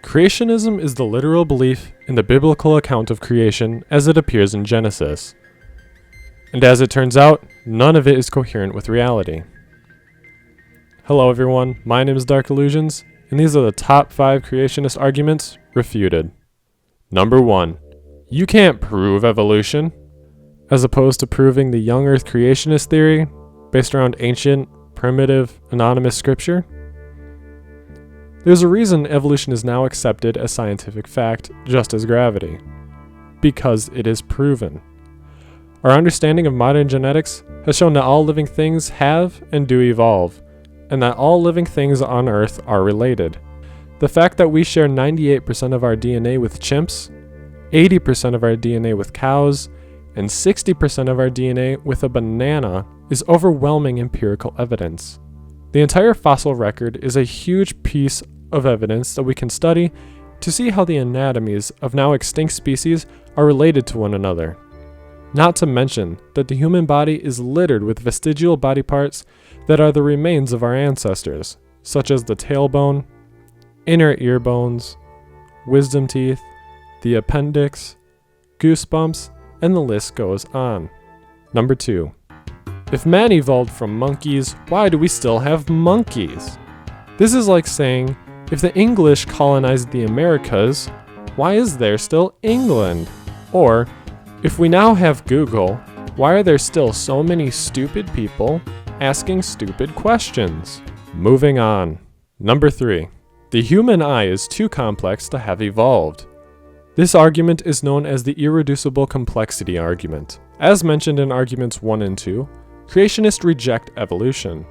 Creationism is the literal belief in the biblical account of creation as it appears in Genesis. And as it turns out, none of it is coherent with reality. Hello everyone, my name is Dark Illusions, and these are the top 5 creationist arguments refuted. Number 1. You can't prove evolution. As opposed to proving the young earth creationist theory based around ancient, primitive, anonymous scripture. There's a reason evolution is now accepted as scientific fact, just as gravity. Because it is proven. Our understanding of modern genetics has shown that all living things have and do evolve, and that all living things on Earth are related. The fact that we share 98% of our DNA with chimps, 80% of our DNA with cows, and 60% of our DNA with a banana is overwhelming empirical evidence. The entire fossil record is a huge piece of evidence that we can study to see how the anatomies of now extinct species are related to one another. Not to mention that the human body is littered with vestigial body parts that are the remains of our ancestors, such as the tailbone, inner ear bones, wisdom teeth, the appendix, goosebumps, and the list goes on. Number 2. If man evolved from monkeys, why do we still have monkeys? This is like saying, if the English colonized the Americas, why is there still England? Or, if we now have Google, why are there still so many stupid people asking stupid questions? Moving on. Number 3. The human eye is too complex to have evolved. This argument is known as the irreducible complexity argument. As mentioned in arguments 1 and 2, creationists reject evolution.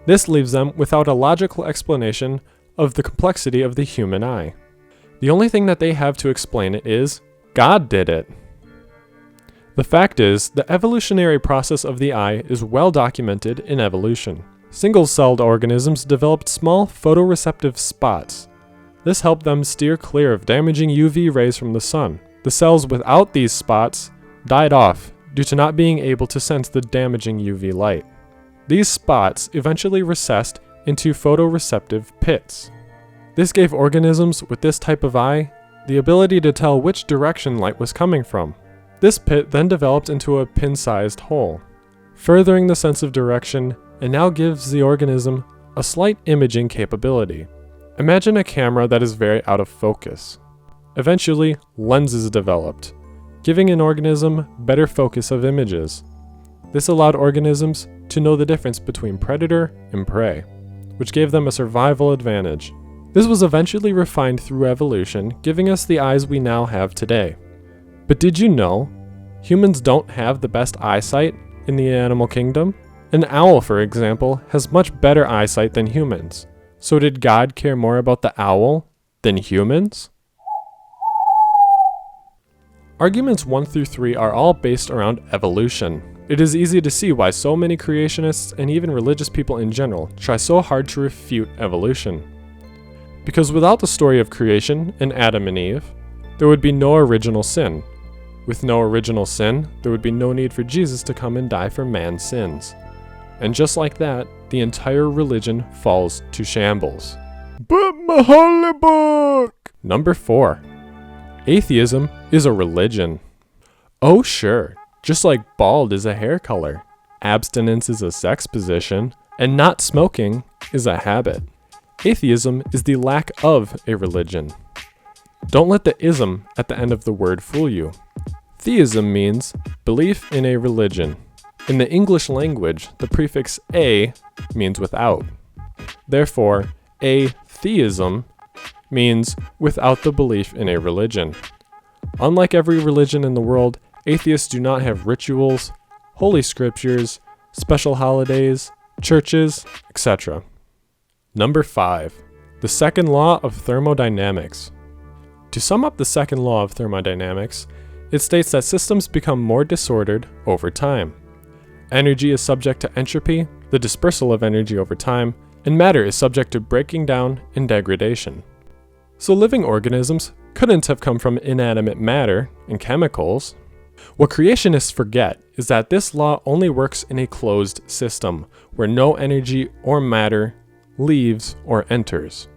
This leaves them without a logical explanation of the complexity of the human eye. The only thing that they have to explain it is, God did it. The fact is, the evolutionary process of the eye is well documented in evolution. Single-celled organisms developed small photoreceptive spots. This helped them steer clear of damaging UV rays from the sun. The cells without these spots died off due to not being able to sense the damaging UV light. These spots eventually recessed into photoreceptive pits. This gave organisms with this type of eye the ability to tell which direction light was coming from. This pit then developed into a pin-sized hole, furthering the sense of direction, and now gives the organism a slight imaging capability. Imagine a camera that is very out of focus. Eventually, lenses developed, giving an organism better focus of images. This allowed organisms to know the difference between predator and prey, which gave them a survival advantage. This was eventually refined through evolution, giving us the eyes we now have today. But did you know, humans don't have the best eyesight in the animal kingdom? An owl, for example, has much better eyesight than humans. So did God care more about the owl than humans? Arguments 1 through 3 are all based around evolution. It is easy to see why so many creationists and even religious people in general try so hard to refute evolution. Because without the story of creation and Adam and Eve, there would be no original sin. With no original sin, there would be no need for Jesus to come and die for man's sins. And just like that, the entire religion falls to shambles. But my holy book! Number 4. Atheism is a religion. Oh sure, just like bald is a hair color, abstinence is a sex position, and not smoking is a habit. Atheism is the lack of a religion. Don't let the ism at the end of the word fool you. Theism means belief in a religion. In the English language, the prefix a means without. Therefore, atheism means without the belief in a religion. Unlike every religion in the world, atheists do not have rituals, holy scriptures, special holidays, churches, etc. Number 5. The second law of thermodynamics. To sum up the second law of thermodynamics, it states that systems become more disordered over time. Energy is subject to entropy, the dispersal of energy over time, and matter is subject to breaking down and degradation. So living organisms couldn't have come from inanimate matter and chemicals. What creationists forget is that this law only works in a closed system, where no energy or matter leaves or enters.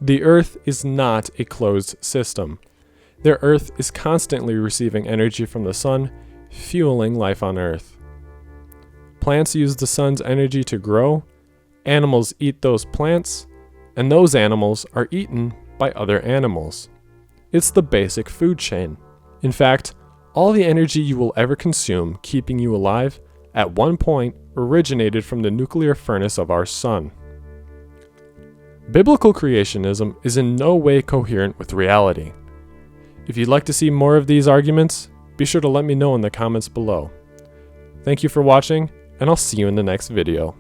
The Earth is not a closed system. The Earth is constantly receiving energy from the sun, fueling life on Earth. Plants use the sun's energy to grow, animals eat those plants, and those animals are eaten by other animals. It's the basic food chain. In fact, all the energy you will ever consume keeping you alive at one point originated from the nuclear furnace of our sun. Biblical creationism is in no way coherent with reality. If you'd like to see more of these arguments, be sure to let me know in the comments below. Thank you for watching, and I'll see you in the next video.